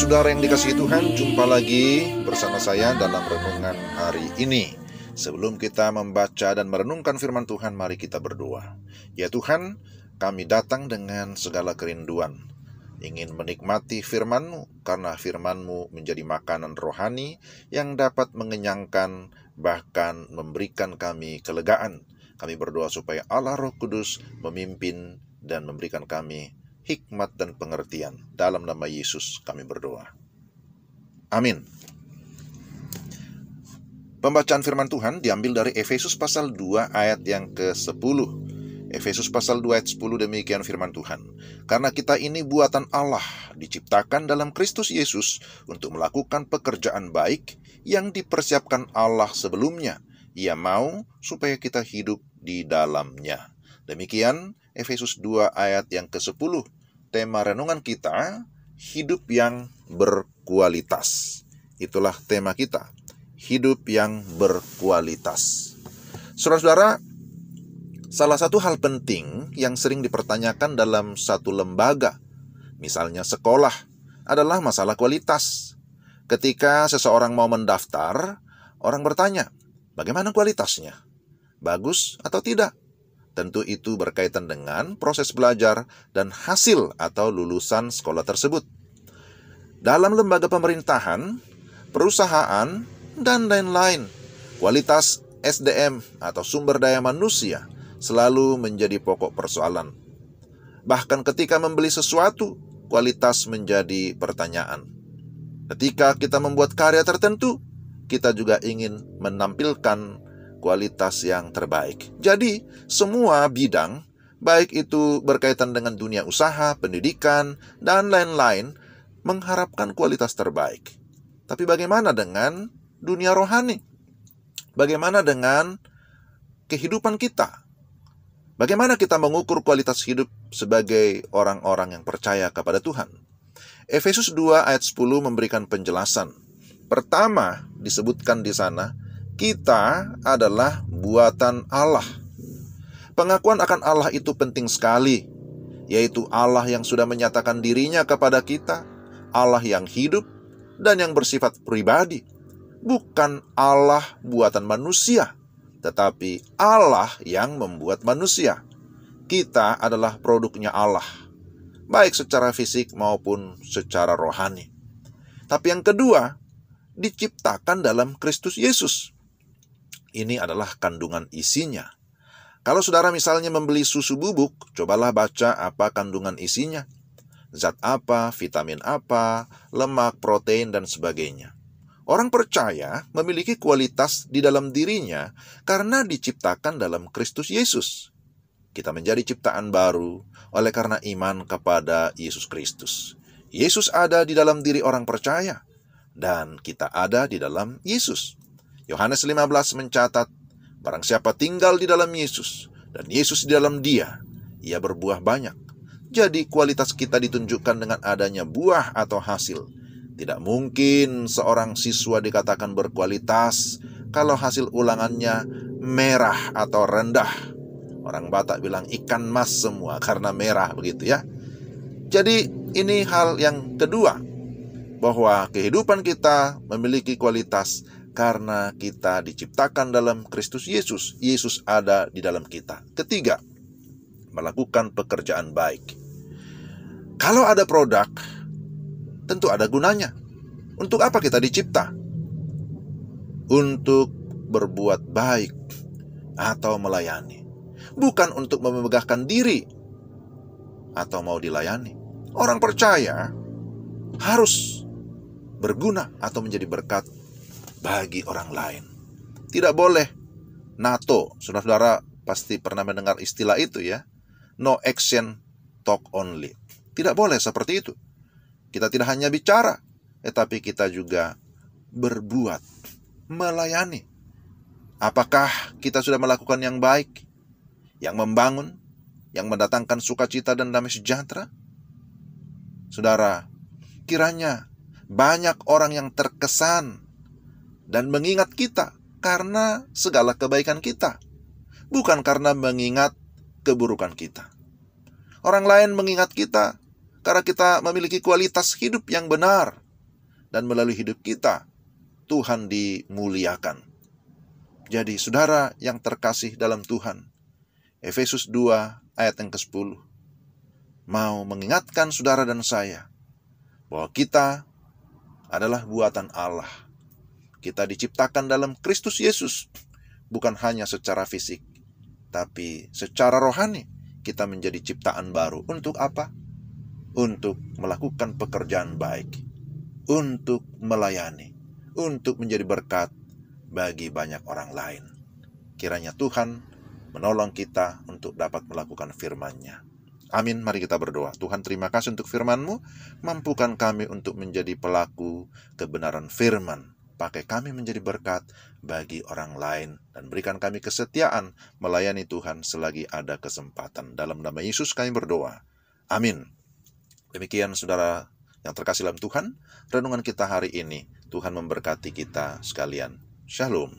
Saudara yang dikasihi Tuhan, jumpa lagi bersama saya dalam renungan hari ini. Sebelum kita membaca dan merenungkan firman Tuhan, mari kita berdoa. Ya Tuhan, kami datang dengan segala kerinduan, ingin menikmati firman-Mu, karena firman-Mu menjadi makanan rohani yang dapat mengenyangkan, bahkan memberikan kami kelegaan. Kami berdoa supaya Allah Roh Kudus memimpin dan memberikan kami hikmat dan pengertian. Dalam nama Yesus kami berdoa. Amin. Pembacaan firman Tuhan diambil dari Efesus pasal 2 ayat yang ke-10. Efesus pasal 2 ayat 10, demikian firman Tuhan. Karena kita ini buatan Allah, diciptakan dalam Kristus Yesus untuk melakukan pekerjaan baik yang dipersiapkan Allah sebelumnya. Ia mau supaya kita hidup di dalamnya. Demikian Efesus 2 ayat yang ke-10. Tema renungan kita, hidup yang berkualitas. Itulah tema kita, hidup yang berkualitas. Saudara-saudara, salah satu hal penting yang sering dipertanyakan dalam satu lembaga, misalnya sekolah, adalah masalah kualitas. Ketika seseorang mau mendaftar, orang bertanya, bagaimana kualitasnya? Bagus atau tidak? Tentu itu berkaitan dengan proses belajar dan hasil atau lulusan sekolah tersebut. Dalam lembaga pemerintahan, perusahaan, dan lain-lain, kualitas SDM atau sumber daya manusia selalu menjadi pokok persoalan. Bahkan ketika membeli sesuatu, kualitas menjadi pertanyaan. Ketika kita membuat karya tertentu, kita juga ingin menampilkan kualitas yang terbaik. Jadi, semua bidang, baik itu berkaitan dengan dunia usaha, pendidikan, dan lain-lain, mengharapkan kualitas terbaik. Tapi bagaimana dengan dunia rohani? Bagaimana dengan kehidupan kita? Bagaimana kita mengukur kualitas hidup sebagai orang-orang yang percaya kepada Tuhan? Efesus 2 ayat 10 memberikan penjelasan. Pertama, disebutkan di sana, kita adalah buatan Allah. Pengakuan akan Allah itu penting sekali, yaitu Allah yang sudah menyatakan dirinya kepada kita, Allah yang hidup dan yang bersifat pribadi, bukan Allah buatan manusia, tetapi Allah yang membuat manusia. Kita adalah produknya Allah, baik secara fisik maupun secara rohani. Tapi yang kedua, diciptakan dalam Kristus Yesus. Ini adalah kandungan isinya. Kalau saudara misalnya membeli susu bubuk, cobalah baca apa kandungan isinya. Zat apa, vitamin apa, lemak, protein, dan sebagainya. Orang percaya memiliki kualitas di dalam dirinya karena diciptakan dalam Kristus Yesus. Kita menjadi ciptaan baru oleh karena iman kepada Yesus Kristus. Yesus ada di dalam diri orang percaya, dan kita ada di dalam Yesus. Yohanes 15 mencatat, barang siapa tinggal di dalam Yesus, dan Yesus di dalam dia, ia berbuah banyak. Jadi kualitas kita ditunjukkan dengan adanya buah atau hasil. Tidak mungkin seorang siswa dikatakan berkualitas kalau hasil ulangannya merah atau rendah. Orang Batak bilang ikan mas semua karena merah, begitu ya. Jadi ini hal yang kedua, bahwa kehidupan kita memiliki kualitas karena kita diciptakan dalam Kristus Yesus. Yesus ada di dalam kita. Ketiga, melakukan pekerjaan baik. Kalau ada produk, tentu ada gunanya. Untuk apa kita dicipta? Untuk berbuat baik atau melayani. Bukan untuk memegahkan diri atau mau dilayani. Orang percaya harus berguna atau menjadi berkat bagi orang lain. Tidak boleh NATO. Saudara-saudara pasti pernah mendengar istilah itu ya. No action, talk only. Tidak boleh seperti itu. Kita tidak hanya bicara, tetapi kita juga berbuat, melayani. Apakah kita sudah melakukan yang baik, yang membangun, yang mendatangkan sukacita dan damai sejahtera? Saudara, kiranya banyak orang yang terkesan dan mengingat kita karena segala kebaikan kita, bukan karena mengingat keburukan kita. Orang lain mengingat kita karena kita memiliki kualitas hidup yang benar, dan melalui hidup kita, Tuhan dimuliakan. Jadi saudara yang terkasih dalam Tuhan, Efesus 2 ayat yang ke-10 mau mengingatkan saudara dan saya bahwa kita adalah buatan Allah. Kita diciptakan dalam Kristus Yesus, bukan hanya secara fisik, tapi secara rohani kita menjadi ciptaan baru. Untuk apa? Untuk melakukan pekerjaan baik, untuk melayani, untuk menjadi berkat bagi banyak orang lain. Kiranya Tuhan menolong kita untuk dapat melakukan firman-Nya. Amin, mari kita berdoa. Tuhan, terima kasih untuk firman-Mu. Mampukan kami untuk menjadi pelaku kebenaran firman. Pakai kami menjadi berkat bagi orang lain. Dan berikan kami kesetiaan melayani Tuhan selagi ada kesempatan. Dalam nama Yesus kami berdoa. Amin. Demikian saudara yang terkasih dalam Tuhan, renungan kita hari ini. Tuhan memberkati kita sekalian. Shalom.